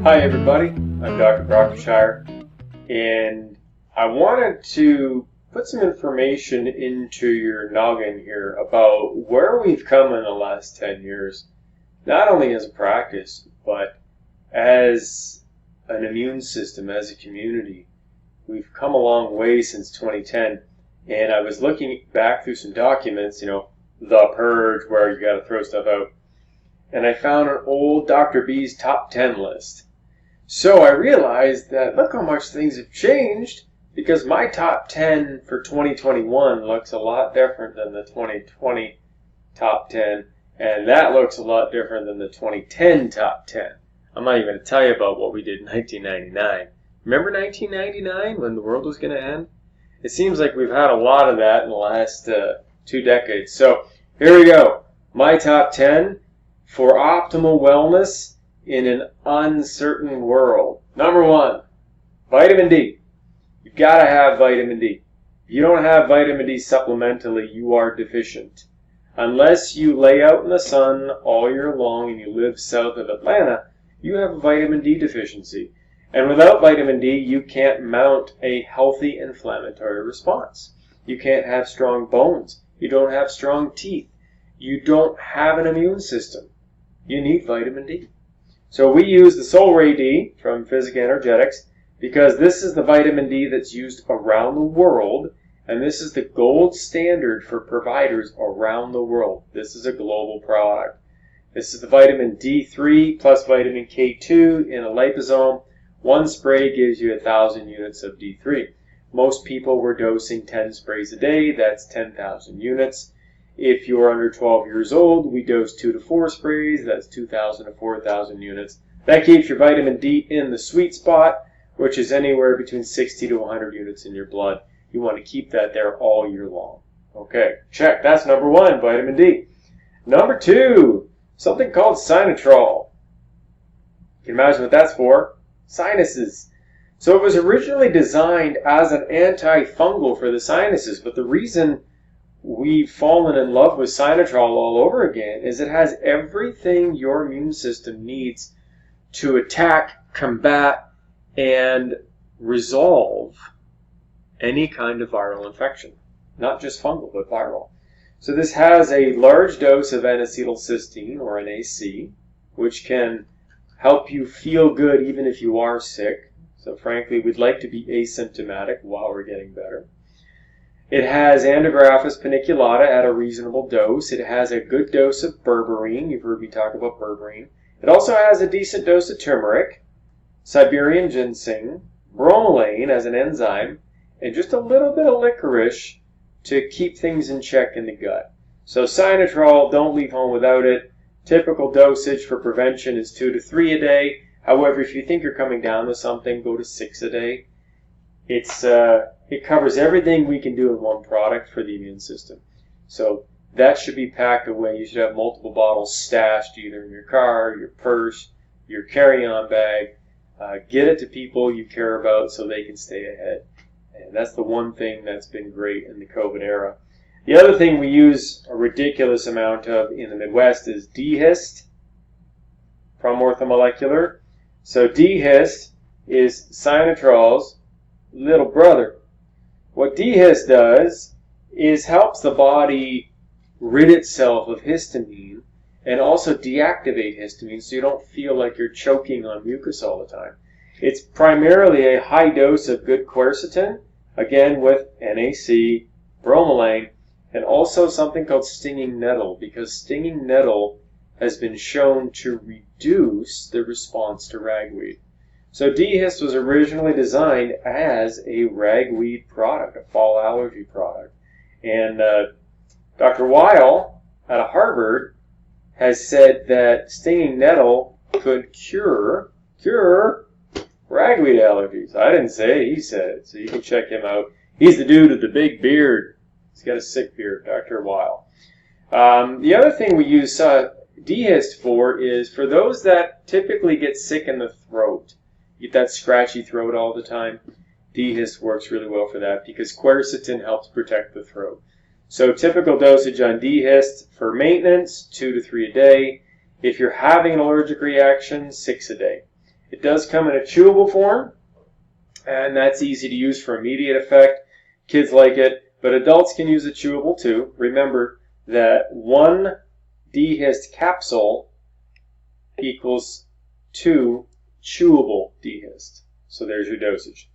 Hi everybody, I'm Dr. Brockshire, and I wanted to put some information into your noggin here about where we've come in the last 10 years, not only as a practice, but as an immune system, as a community. We've come a long way since 2010, and I was looking back through some documents, the purge, where you got to throw stuff out, and I found an old Dr. B's top 10 list. So I realized that look how much things have changed, because my top 10 for 2021 looks a lot different than the 2020 top 10, and that looks a lot different than the 2010 top 10. I'm not even going to tell you about what we did in 1999. Remember 1999 when the world was going to end? It seems like we've had a lot of that in the last 2 decades. So here we go. My top 10 for optimal wellness in an uncertain world. Number 1, vitamin D. You've got to have vitamin D. If you don't have vitamin D supplementally, you are deficient. Unless you lay out in the sun all year long and you live south of Atlanta, you have a vitamin D deficiency. And without vitamin D, you can't mount a healthy inflammatory response. You can't have strong bones. You don't have strong teeth. You don't have an immune system. You need vitamin D. So we use the Soul Ray D from Physica Energetics because this is the vitamin D that's used around the world, and this is the gold standard for providers around the world. This is a global product. This is the vitamin D3 plus vitamin K2 in a liposome. One spray gives you 1,000 units of D3. Most people were dosing 10 sprays a day. That's 10,000 units. If you're under 12 years old, we dose 2 to 4 sprays. That's 2,000 to 4,000 units. That keeps your vitamin D in the sweet spot, which is anywhere between 60 to 100 units in your blood. You want to keep that there all year long. Okay, check. That's number 1, vitamin D. Number 2, something called Cyanotrol. You can imagine what that's for. Sinuses. So it was originally designed as an antifungal for the sinuses, but the reason we've fallen in love with Cyanotrol all over again is it has everything your immune system needs to attack, combat, and resolve any kind of viral infection. Not just fungal, but viral. So this has a large dose of N-acetylcysteine, or NAC, which can help you feel good even if you are sick. So frankly, we'd like to be asymptomatic while we're getting better. It has Andrographis paniculata at a reasonable dose. It has a good dose of berberine. You've heard me talk about berberine. It also has a decent dose of turmeric, Siberian ginseng, bromelain as an enzyme, and just a little bit of licorice to keep things in check in the gut. So Cyanotrol, don't leave home without it. Typical dosage for prevention is 2 to 3 a day. However, if you think you're coming down with something, go to 6 a day. It covers everything we can do in one product for the immune system. So that should be packed away. You should have multiple bottles stashed either in your car, your purse, your carry-on bag. Get it to people you care about so they can stay ahead. And that's the one thing that's been great in the COVID era. The other thing we use a ridiculous amount of in the Midwest is Dehist from Orthomolecular. So Dehist is Cyanotrol's little brother. What Dehist does is helps the body rid itself of histamine and also deactivate histamine so you don't feel like you're choking on mucus all the time. It's primarily a high dose of good quercetin, again with NAC, bromelain, and also something called stinging nettle, because stinging nettle has been shown to reduce the response to ragweed. So Dehist was originally designed as a ragweed product, a fall allergy product. And Dr. Weil out of Harvard has said that stinging nettle could cure ragweed allergies. I didn't say it, he said it. So you can check him out. He's the dude with the big beard. He's got a sick beard, Dr. Weil. The other thing we use Dehist for is for those that typically get sick in the throat. Get that scratchy throat all the time. Dehist works really well for that because quercetin helps protect the throat. So typical dosage on Dehist for maintenance, 2 to 3 a day. If you're having an allergic reaction, 6 a day. It does come in a chewable form, and that's easy to use for immediate effect. Kids like it, but adults can use it chewable too. Remember that 1 Dehist capsule equals 2 chewable Dehist. So there's your dosage.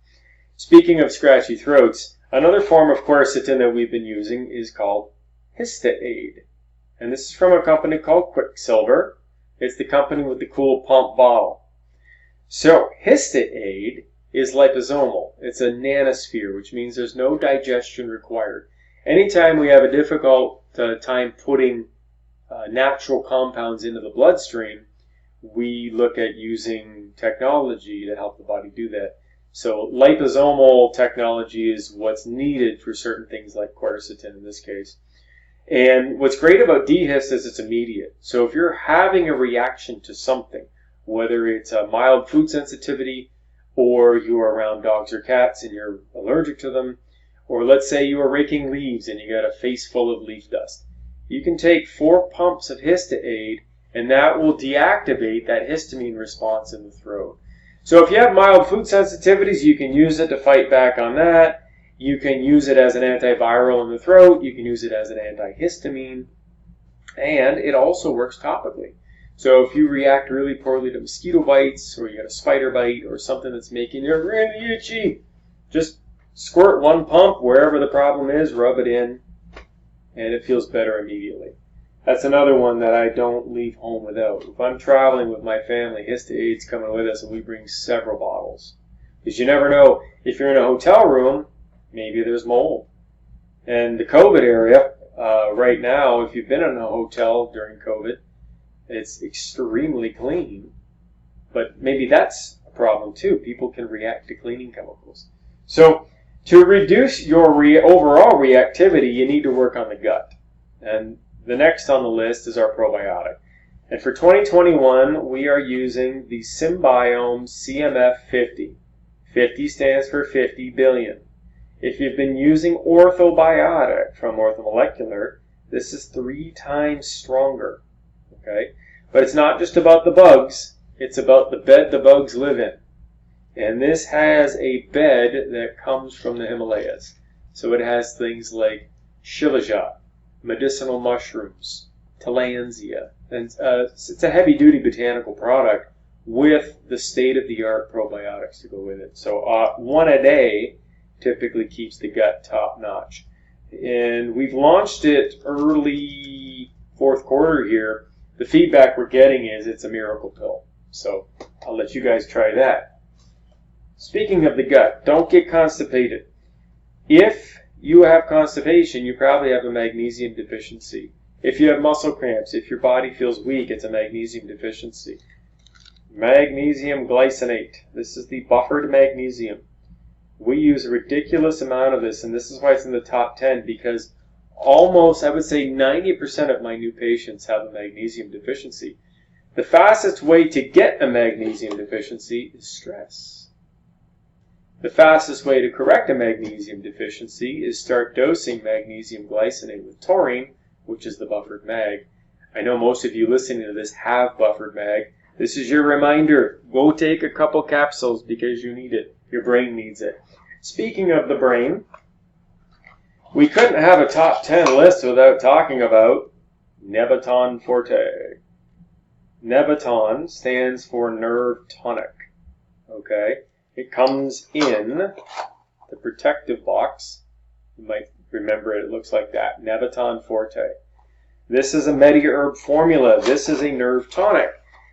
Speaking of scratchy throats, another form of quercetin that we've been using is called Hista Aid. And this is from a company called Quicksilver. It's the company with the cool pump bottle. So Hista Aid is liposomal. It's a nanosphere, which means there's no digestion required. Anytime we have a difficult time putting natural compounds into the bloodstream, we look at using technology to help the body do that. So liposomal technology is what's needed for certain things like quercetin in this case. And what's great about Dehist is it's immediate. So if you're having a reaction to something, whether it's a mild food sensitivity, or you are around dogs or cats and you're allergic to them, or let's say you are raking leaves and you got a face full of leaf dust, you can take 4 pumps of Hista Aid and that will deactivate that histamine response in the throat. So if you have mild food sensitivities, you can use it to fight back on that. You can use it as an antiviral in the throat. You can use it as an antihistamine. And it also works topically. So if you react really poorly to mosquito bites, or you got a spider bite, or something that's making you really itchy, just squirt 1 pump wherever the problem is, rub it in, and it feels better immediately. That's another one that I don't leave home without. If I'm traveling with my family, Hista Aid's coming with us, and we bring several bottles. Because you never know, if you're in a hotel room, maybe there's mold. And the COVID area, right now, if you've been in a hotel during COVID, it's extremely clean. But maybe that's a problem too. People can react to cleaning chemicals. So to reduce your overall reactivity, you need to work on the gut. And the next on the list is our probiotic. And for 2021, we are using the Symbiome CMF50. 50 stands for 50 billion. If you've been using orthobiotic from Orthomolecular, this is 3 times stronger. Okay? But it's not just about the bugs, it's about the bed the bugs live in. And this has a bed that comes from the Himalayas. So it has things like shilajit, medicinal mushrooms, tillandsia. And it's a heavy-duty botanical product with the state-of-the-art probiotics to go with it. So 1 a day typically keeps the gut top-notch. And we've launched it early 4th quarter here. The feedback we're getting is it's a miracle pill. So I'll let you guys try that. Speaking of the gut, don't get constipated. If you have constipation, you probably have a magnesium deficiency. If you have muscle cramps, if your body feels weak, it's a magnesium deficiency. Magnesium glycinate. This is the buffered magnesium. We use a ridiculous amount of this, and this is why it's in the top 10, because almost, I would say 90% of my new patients have a magnesium deficiency. The fastest way to get a magnesium deficiency is stress. The fastest way to correct a magnesium deficiency is start dosing magnesium glycinate with taurine, which is the buffered mag. I know most of you listening to this have buffered mag. This is your reminder. Go take a couple capsules because you need it. Your brain needs it. Speaking of the brain, we couldn't have a top 10 list without talking about Nebatin Forte. Nebatin stands for nerve tonic. Okay? It comes in the protective box. You might remember it looks like that. Nebatin Forte. This is a MediHerb formula. This is a nerve tonic.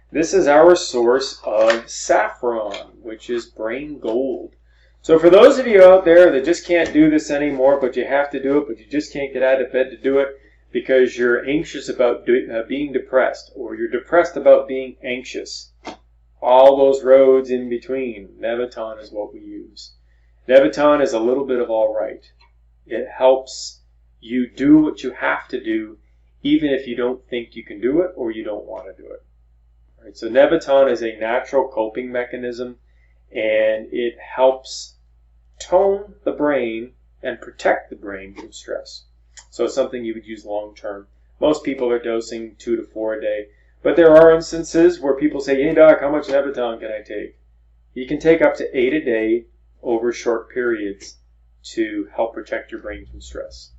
This is our source of saffron, which is brain gold. So for those of you out there that just can't do this anymore, but you have to do it, but you just can't get out of bed to do it because you're anxious about being depressed, or you're depressed about being anxious, all those roads in between, Nebatin is what we use. Nebatin is a little bit of all right. It helps you do what you have to do, even if you don't think you can do it or you don't want to do it. All right, so Nebatin is a natural coping mechanism, and it helps tone the brain and protect the brain from stress. So it's something you would use long term. Most people are dosing 2 to 4 a day. But there are instances where people say, hey doc, how much Nebatin can I take? You can take up to 8 a day over short periods to help protect your brain from stress.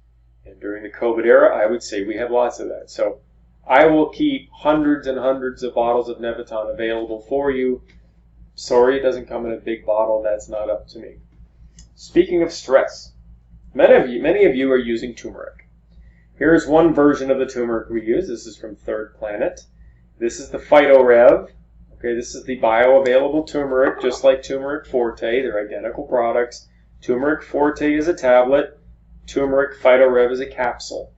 And during the COVID era, I would say we have lots of that. So I will keep hundreds and hundreds of bottles of Nebatin available for you. Sorry, it doesn't come in a big bottle. That's not up to me. Speaking of stress, many of you are using turmeric. Here's one version of the turmeric we use. This is from Third Planet. This is the PhytoRev. Okay, this is the bioavailable turmeric, just like Turmeric Forte. They're identical products. Turmeric Forte is a tablet. Turmeric PhytoRev is a capsule.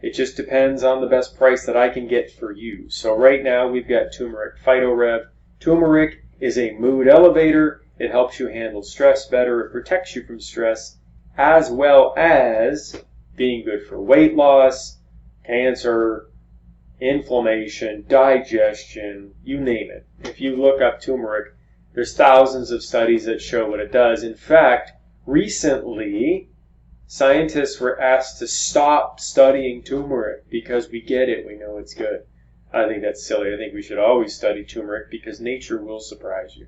It just depends on the best price that I can get for you. So right now we've got Turmeric PhytoRev. Turmeric is a mood elevator. It helps you handle stress better. It protects you from stress, as well as being good for weight loss, cancer, inflammation, digestion, you name it. If you look up turmeric, there's thousands of studies that show what it does. In fact, recently, scientists were asked to stop studying turmeric because we get it, we know it's good. I think that's silly. I think we should always study turmeric because nature will surprise you.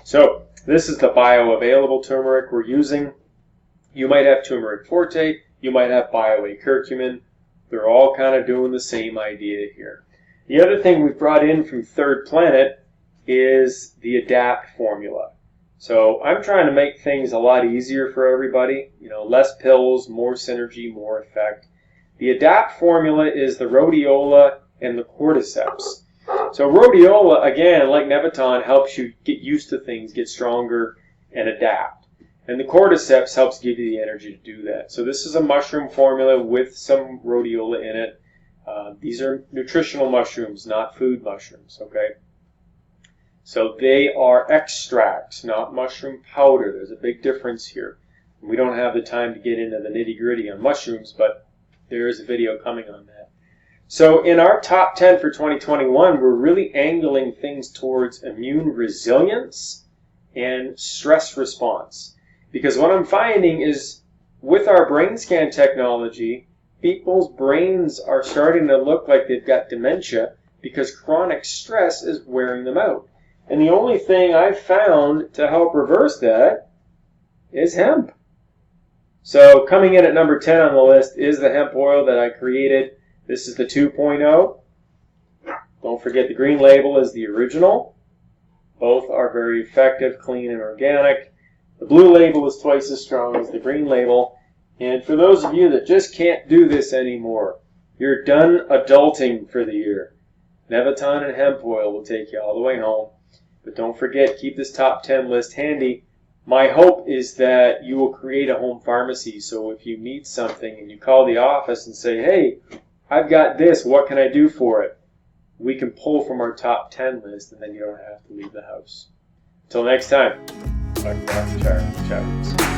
So, this is the bioavailable turmeric we're using. You might have Turmeric Forte, you might have BioA curcumin. They're all kind of doing the same idea here. The other thing we've brought in from Third Planet is the Adapt formula. So I'm trying to make things a lot easier for everybody. You know, less pills, more synergy, more effect. The Adapt formula is the rhodiola and the cordyceps. So rhodiola, again, like Nebatin, helps you get used to things, get stronger, and adapt. And the cordyceps helps give you the energy to do that. So this is a mushroom formula with some rhodiola in it. These are nutritional mushrooms, not food mushrooms, okay? So they are extracts, not mushroom powder. There's a big difference here. We don't have the time to get into the nitty-gritty on mushrooms, but there is a video coming on that. So in our top 10 for 2021, we're really angling things towards immune resilience and stress response. Because what I'm finding is with our brain scan technology, people's brains are starting to look like they've got dementia because chronic stress is wearing them out. And the only thing I've found to help reverse that is hemp. So coming in at number 10 on the list is the hemp oil that I created. This is the 2.0. Don't forget the green label is the original. Both are very effective, clean, and organic. The blue label is twice as strong as the green label. And for those of you that just can't do this anymore, you're done adulting for the year. Nebatin and hemp oil will take you all the way home. But don't forget, keep this top 10 list handy. My hope is that you will create a home pharmacy. So if you need something and you call the office and say, hey, I've got this, what can I do for it? We can pull from our top 10 list and then you don't have to leave the house. Until next time, Dr. Char.